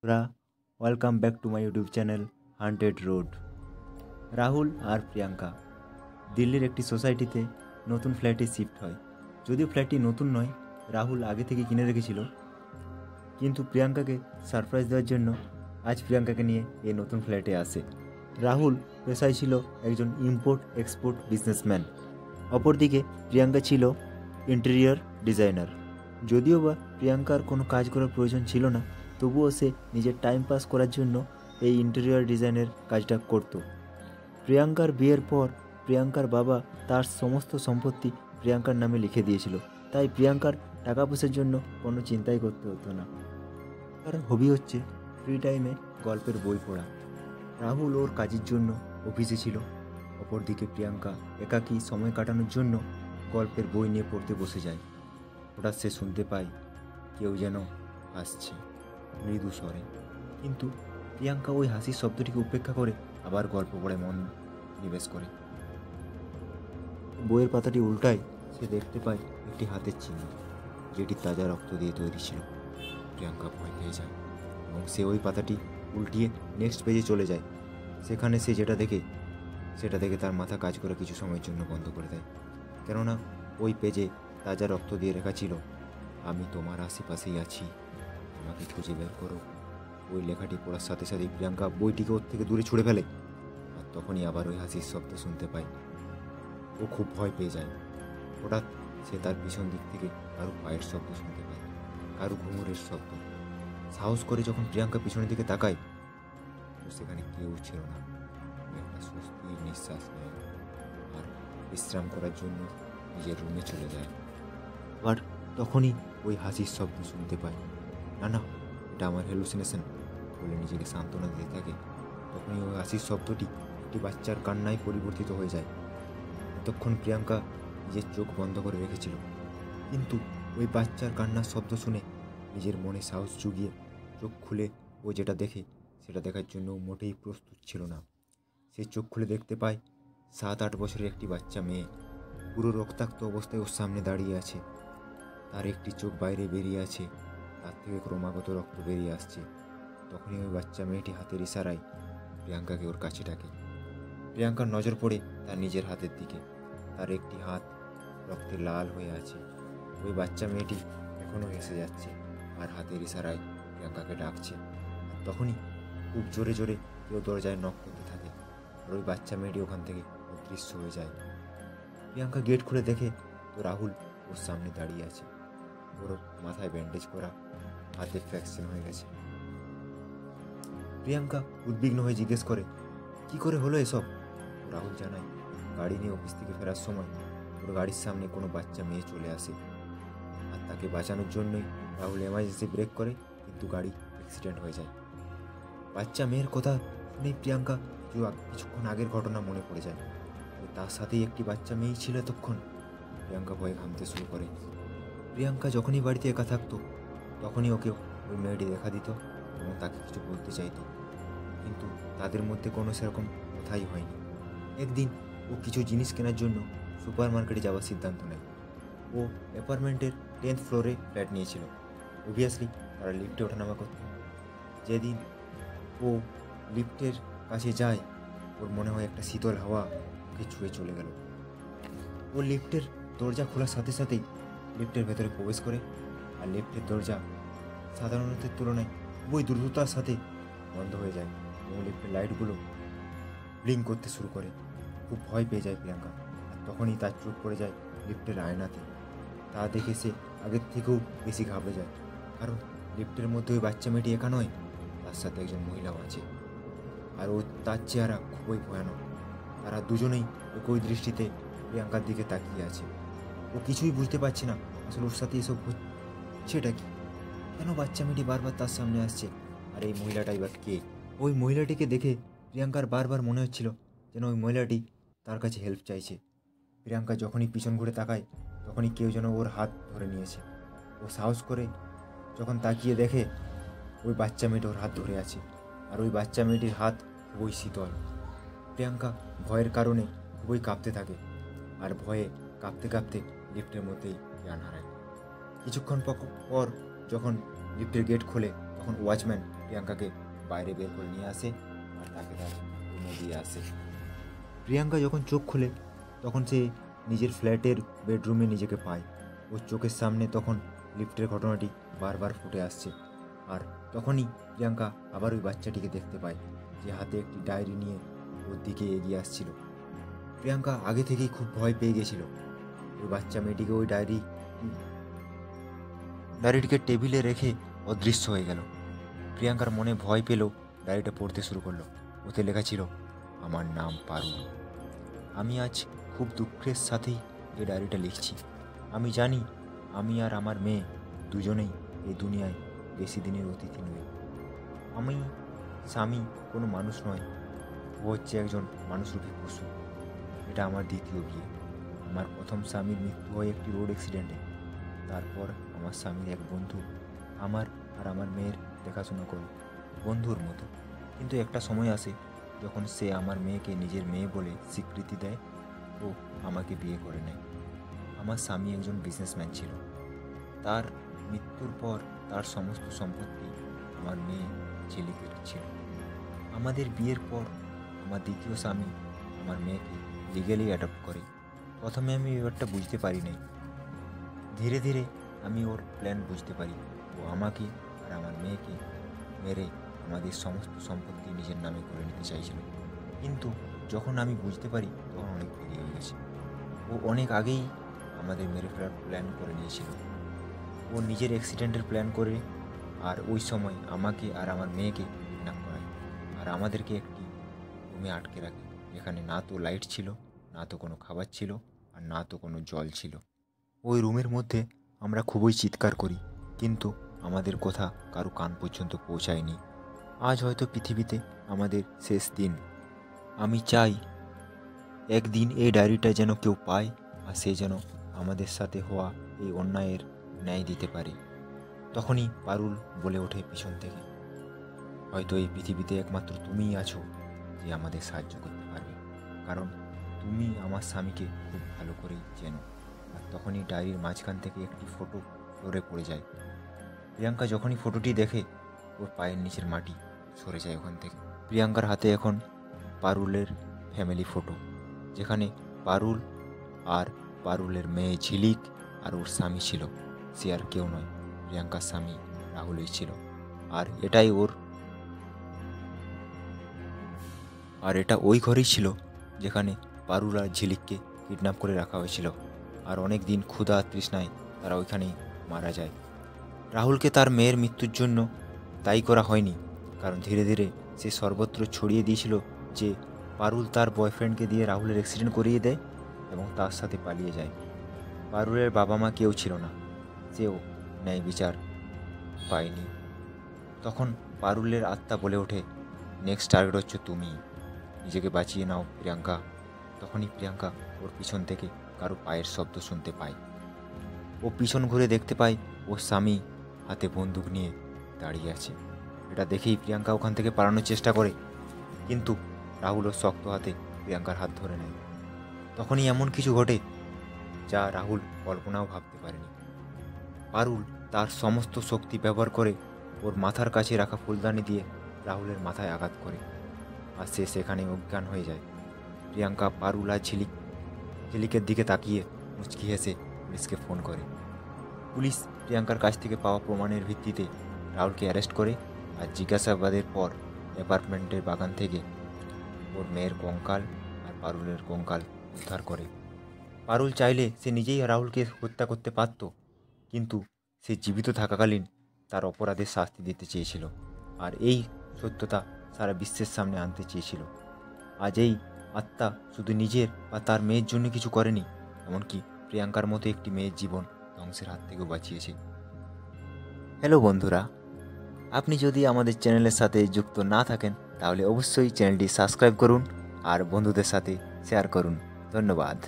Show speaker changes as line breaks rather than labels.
বন্ধুরা, welcome back to my YouTube channel haunted road. Rahul আর প্রিয়াঙ্কা দিল্লির একটি সোসাইটিতে নতুন ফ্ল্যাটে শিফট হয়। যদিও ফ্ল্যাটটি নতুন নয়, রাহুল আগে থেকে কিনে রেখেছিল, কিন্তু প্রিয়াঙ্কাকে সারপ্রাইজ দেওয়ার জন্য আজ প্রিয়াঙ্কাকে নিয়ে এই নতুন ফ্ল্যাটে আসে। রাহুল পেশায় ছিল একজন ইম্পোর্ট এক্সপোর্ট বিজনেসম্যান, অপরদিকে প্রিয়াঙ্কা ছিল ইন্টেরিয়র ডিজাইনার। যদিও বা প্রিয়াঙ্কার কোনো কাজ করার প্রয়োজন ছিল না, তবুও সে নিজের টাইম পাস করার জন্য এই ইন্টেরিয়র ডিজাইনের কাজটা করত। প্রিয়াঙ্কার বিয়ের পর প্রিয়াঙ্কার বাবা তার সমস্ত সম্পত্তি প্রিয়াঙ্কার নামে লিখে দিয়েছিল, তাই প্রিয়াঙ্কার টাকা পয়সার জন্য কোনো চিন্তাই করতে হতো না। তার হবি হচ্ছে ফ্রি টাইমে গল্পের বই পড়া। রাহুল ওর কাজের জন্য অফিসে ছিল, অপরদিকে প্রিয়াঙ্কা একাকী সময় কাটানোর জন্য গল্পের বই নিয়ে পড়তে বসে যায়। হঠাৎ সে শুনতে পায় কেউ যেন হাসছে মৃদু স্বরে, কিন্তু প্রিয়াঙ্কা ওই হাসির শব্দটিকে উপেক্ষা করে আবার গল্প পড়ে মন নিবেশ করে। বইয়ের পাতাটি উল্টায়, সে দেখতে পায় একটি হাতের চিহ্ন, যেটি তাজা রক্ত দিয়ে তৈরি ছিল। প্রিয়াঙ্কা ভয় পেয়ে যায় এবং সে ওই পাতাটি উল্টিয়ে নেক্সট পেজে চলে যায়। সেখানে সে যেটা দেখে সেটা দেখে তার মাথা কাজ করা কিছু সময়ের জন্য বন্ধ করে দেয়, কেননা ওই পেজে তাজা রক্ত দিয়ে লেখা ছিল, আমি তোমার আশেপাশেই আছি, আমাকে খুঁজে বের করো। ওই লেখাটি পড়ার সাথে সাথেই প্রিয়াঙ্কা বইটিকে ওর থেকে দূরে ছুঁড়ে ফেলে, আর তখনই আবার ওই হাসির শব্দ শুনতে পায়। ও খুব ভয় পেয়ে যায়। হঠাৎ সে তার পিছন দিক থেকে কারো পায়ের শব্দ শুনতে পায়, কারো ঘুঙুরের শব্দ। সাহস করে যখন প্রিয়াঙ্কা পিছনের দিকে তাকায়, তো সেখানে কেউ ছিল না। একটা স্বস্তির নিঃশ্বাস নেয় আর বিশ্রাম করার জন্য নিজের রুমে চলে যায়। আবার তখনই ওই হাসির শব্দ শুনতে পায়। না না, এটা আমার হ্যালুসিনেশন বলে নিজেকে সান্ত্বনা দিতে থাকে। তখনই ওই হাসির শব্দটি একটি বাচ্চার কান্নায় পরিবর্তিত হয়ে যায়। এতক্ষণ প্রিয়াঙ্কা নিজের চোখ বন্ধ করে রেখেছিল, কিন্তু ওই বাচ্চার কান্নার শব্দ শুনে নিজের মনে সাহস জুগিয়ে চোখ খুলে ও যেটা দেখে সেটা দেখার জন্য মোটেই প্রস্তুত ছিল না। সে চোখ খুলে দেখতে পায় 7-8 বছরের একটি বাচ্চা মেয়ে পুরো রক্তাক্ত অবস্থায় ওর সামনে দাঁড়িয়ে আছে। তার একটি চোখ বাইরে বেরিয়ে আছে, তার থেকে ক্রমাগত রক্ত বেরিয়ে আসছে। তখনই ওই বাচ্চা মেয়েটি হাতের ইশারায় প্রিয়াঙ্কাকে ওর কাছে ডাকে। প্রিয়াঙ্কার নজর পড়ে তার নিজের হাতের দিকে। তার একটি হাত রক্তে লাল হয়ে আছে। ওই বাচ্চা মেয়েটি এখনও হেসে যাচ্ছে আর হাতের ইশারায় প্রিয়াঙ্কাকে ডাকছে। আর তখনই খুব জোরে জোরে কেউ দরজায় নক করতে থাকে, আর ওই বাচ্চা মেয়েটি ওখান থেকে অদৃশ্য হয়ে যায়। প্রিয়াঙ্কা গেট খুলে দেখে তো রাহুল ওর সামনে দাঁড়িয়ে আছে। ওর মাথায় ব্যান্ডেজ করা, হাতে ফ্র্যাকচার হয়ে গেছে। প্রিয়াঙ্কা উদ্বিগ্ন হয়ে জিজ্ঞেস করে, কি করে হলো এসব? রাহুল জানায়, গাড়ি নিয়ে অফিস থেকে ফেরার সময় ওর গাড়ির সামনে কোনো বাচ্চা মেয়ে চলে আসে, আর তাকে বাঁচানোর জন্যই রাহুল এমার্জেন্সি ব্রেক করে, কিন্তু গাড়ি অ্যাক্সিডেন্ট হয়ে যায়। বাচ্চা মেয়ের কথা শুনেই প্রিয়াঙ্কা কিছুক্ষণ আগের ঘটনা মনে পড়ে যায়। তার সাথেই একটি বাচ্চা মেয়েই ছিল এতক্ষণ। প্রিয়াঙ্কা ভয়ে ঘামতে শুরু করে। প্রিয়াঙ্কা যখনই বাড়িতে একা থাকতো, তখনই ওকে ওই মেয়েটি দেখা দিত এবং তাকে কিছু বলতে চাইতো, কিন্তু তাদের মধ্যে কোনো সেরকম কথাই হয়নি। একদিন ও কিছু জিনিস কেনার জন্য সুপার মার্কেটে যাওয়ার সিদ্ধান্ত নেয়। ও অ্যাপার্টমেন্টের 10th ফ্লোরে ফ্ল্যাট নিয়েছিল। অবভিয়াসলি তারা লিফটে ওঠানামা করত। যেদিন ও লিফটের কাছে যায়, ওর মনে হয় একটা শীতল হাওয়া ওকে ছুঁয়ে চলে গেল। ও লিফটের দরজা খোলার সাথে সাথেই লিফটের ভেতরে প্রবেশ করে, আর লিফটের দরজা সাধারণতের তুলনায় খুবই দ্রুততার সাথে বন্ধ হয়ে যায় এবং লিফটের লাইটগুলো ব্লিঙ্ক করতে শুরু করে। খুব ভয় পেয়ে যায় প্রিয়াঙ্কা, আর তখনই তার চোখ পড়ে যায় লিফটের আয়নাতে। তা দেখে সে আগের থেকেও বেশি ঘাবড়ে যায়, কারণ লিফটের মধ্যে ওই বাচ্চা মেয়েটি একা নয়, তার সাথে একজন মহিলাও আছে, আর ও তার চেহারা খুবই ভয়ানক। তারা দুজনেই একই দৃষ্টিতে প্রিয়াঙ্কার দিকে তাকিয়ে আছে। ও কিছুই বুঝতে পারছে না আসলে ওর সাথে এসব হচ্ছেটা কি, কেন বাচ্চা মেয়েটি বারবার তার সামনে আসছে, আর এই মহিলাটাই বা কে? ওই মহিলাটিকে দেখে প্রিয়াঙ্কার বারবার মনে হচ্ছিল যেন ওই মহিলাটি তার কাছে হেল্প চাইছে। প্রিয়াঙ্কা যখনই পিছন ঘুরে তাকায়, তখনই কেউ যেন ওর হাত ধরে নিয়েছে। ও সাহস করে যখন তাকিয়ে দেখে, ওই বাচ্চা মেয়েটি ওর হাত ধরে আছে, আর ওই বাচ্চা মেয়েটির হাত খুবই শীতল। প্রিয়াঙ্কা ভয়ের কারণে খুবই কাঁপতে থাকে, আর ভয়ে কাঁপতে কাঁপতে লিফটের মধ্যেই জ্ঞান হারায়। কিছুক্ষণ পর যখন লিফটের গেট খোলে, তখন ওয়াচম্যান প্রিয়াঙ্কাকে বাইরে বের করে নিয়ে আসে আর তাকে তার রুমে দিয়ে আসে। প্রিয়াঙ্কা যখন চোখ খোলে তখন সে নিজের ফ্ল্যাটের বেডরুমে নিজেকে পায়। ওর চোখের সামনে তখন লিফটের ঘটনাটি বারবার ফুটে আসছে। আর তখনই প্রিয়াঙ্কা আবার ওই বাচ্চাটিকে দেখতে পায় যে হাতে একটি ডায়েরি নিয়ে ওর দিকে এগিয়ে আসছিল। প্রিয়াঙ্কা আগে থেকেই খুব ভয় পেয়ে গেছিল। ওই বাচ্চা মেয়েটিকে ওই ডায়েরিটিকে টেবিলে রেখে অদৃশ্য হয়ে গেল। প্রিয়াঙ্কার মনে ভয় পেল, ডায়েরিটা পড়তে শুরু করলো। ওতে লেখা ছিল, আমার নাম পারুল। আমি আজ খুব দুঃখের সাথেই এই ডায়েরিটা লিখছি। আমি জানি আমি আর আমার মেয়ে দুজনেই এই দুনিয়ায় বেশি দিনের অতিথি নই। আমি স্বামী কোনো মানুষ নয়, ও হচ্ছে একজন মানুষরূপী পশু। এটা আমার দ্বিতীয় বিয়ে। আমার প্রথম স্বামীর মৃত্যু হয় একটি রোড অ্যাক্সিডেন্টে। তারপর আমার স্বামীর এক বন্ধু আমার আর আমার মেয়ের দেখাশোনা করে বন্ধুর মতো। কিন্তু একটা সময় আসে যখন সে আমার মেয়েকে নিজের মেয়ে বলে স্বীকৃতি দেয় ও আমাকে বিয়ে করে নেয়। আমার স্বামী একজন বিজনেসম্যান ছিল। তার মৃত্যুর পর তার সমস্ত সম্পত্তি আমার মেয়ে ঝিলিকের ছিল। আমাদের বিয়ের পর আমার দ্বিতীয় স্বামী আমার মেয়েকে লিগ্যালি অ্যাডপ্ট করে। প্রথমে আমি ব্যাপারটা বুঝতে পারি নাই। ধীরে ধীরে আমি ওর প্ল্যান বুঝতে পারি। ও আমাকে আর আমার মেয়েকে মেরে আমাদের সমস্ত সম্পত্তি নিজের নামে করে নিতে চাইছিল। কিন্তু যখন আমি বুঝতে পারি তখন অনেক দেরি হয়ে গেছে। ও অনেক আগেই আমাদের মেরে ফেলার প্ল্যান করে নিয়েছিল। ও নিজের অ্যাক্সিডেন্টের প্ল্যান করে আর ওই সময় আমাকে আর আমার মেয়েকে কিডন্যাপ করায় আর আমাদেরকে একটি রুমে আটকে রাখে, যেখানে না তো লাইট ছিল, না তো কোনো খাবার ছিল, আর না তো কোনো জল ছিল। ওই রুমের মধ্যে আমরা খুবই চিৎকার করি, কিন্তু আমাদের কথা কারো কান পর্যন্ত পৌঁছায়নি। আজ হয়তো পৃথিবীতে আমাদের শেষ দিন। আমি চাই একদিন এই ডায়েরিটা যেন কেউ পায় আর সে যেন আমাদের সাথে হওয়া এই অন্যায়ের ন্যায় দিতে পারে। তখনই পারুল বলে ওঠে পিছন থেকে, হয়তো এই পৃথিবীতে একমাত্র তুমিই আছো যে আমাদের সাহায্য করতে পারবে, কারণ তুমি আমার স্বামীকে খুব ভালো করেই চেনো। আর তখনই ডায়েরির মাঝখান থেকে একটি ফটো সরে পড়ে যায়। প্রিয়াঙ্কা যখনই ফটোটি দেখে ওর পায়ের নিচের মাটি সরে যায় ওখান থেকে। প্রিয়াঙ্কার হাতে এখন পারুলের ফ্যামিলি ফটো, যেখানে পারুল আর পারুলের মেয়ে ঝিলিক আর ওর স্বামী ছিল। সে আর কেউ নয়, প্রিয়াঙ্কার স্বামী রাহুলই ছিল। আর এটা ওই ঘরেই ছিল যেখানে পারুল আর ঝিলিককে কিডন্যাপ করে রাখা হয়েছিল। আর অনেক দিন ক্ষুধা তৃষ্ণায় তারা ওইখানেই মারা যায়। রাহুলকে তার মেয়ের মৃত্যুর জন্য দায়ী করা হয়নি, কারণ ধীরে ধীরে সে সর্বত্র ছড়িয়ে দিয়েছিল যে পারুল তার বয়ফ্রেন্ডকে দিয়ে রাহুলের অ্যাক্সিডেন্ট করিয়ে দেয় এবং তার সাথে পালিয়ে যায়। পারুলের বাবা মা কেউ ছিল না, সেও ন্যায় বিচার পায়নি। তখন পারুলের আত্মা বলে ওঠে, নেক্সট টার্গেট হচ্ছে তুমি, নিজেকে বাঁচিয়ে নাও প্রিয়াঙ্কা। তখনই প্রিয়াঙ্কা ওর পিছন থেকে কারো পায়ের শব্দ শুনতে পায়। ও পিছন ঘুরে দেখতে পায় ওর স্বামী হাতে বন্দুক নিয়ে দাঁড়িয়ে আছে। এটা দেখেই প্রিয়াঙ্কা ওখান থেকে পালানোর চেষ্টা করে, কিন্তু রাহুল ওর শক্ত হাতে প্রিয়াঙ্কার হাত ধরে নেয়। তখনই এমন কিছু ঘটে যা রাহুল কল্পনাও ভাবতে পারেনি। পারুল তার সমস্ত শক্তি ব্যবহার করে ওর মাথার কাছে রাখা ফুলদানি দিয়ে রাহুলের মাথায় আঘাত করে, আর সে সেখানে অজ্ঞান হয়ে যায়। প্রিয়াঙ্কা পারুল আর ঝিলিকের দিকে তাকিয়ে মুচকি হেসে পুলিশকে ফোন করে। পুলিশ প্রিয়াঙ্কার কাছ থেকে পাওয়া প্রমাণের ভিত্তিতে রাহুলকে অ্যারেস্ট করে আর জিজ্ঞাসাবাদের পর অ্যাপার্টমেন্টের বাগান থেকে ওর মেয়ের কঙ্কাল আর পারুলের কঙ্কাল উদ্ধার করে। পারুল চাইলে সে নিজেই রাহুলকে হত্যা করতে পারত, কিন্তু সে জীবিত থাকাকালীন তার অপরাধের শাস্তি দিতে চেয়েছিল আর এই সত্যতা সারা বিশ্বের সামনে আনতে চেয়েছিল। আজ এই আত্মা শুধু নিজের বা তার মেয়ের জন্য কিছু করেনি, এমনকি প্রিয়াঙ্কার মতো একটি মেয়ের জীবন ধ্বংসের হাত থেকেও বাঁচিয়েছে। হ্যালো বন্ধুরা, আপনি যদি আমাদের চ্যানেলের সাথে যুক্ত না থাকেন তাহলে অবশ্যই চ্যানেলটি সাবস্ক্রাইব করুন আর বন্ধুদের সাথে শেয়ার করুন। ধন্যবাদ।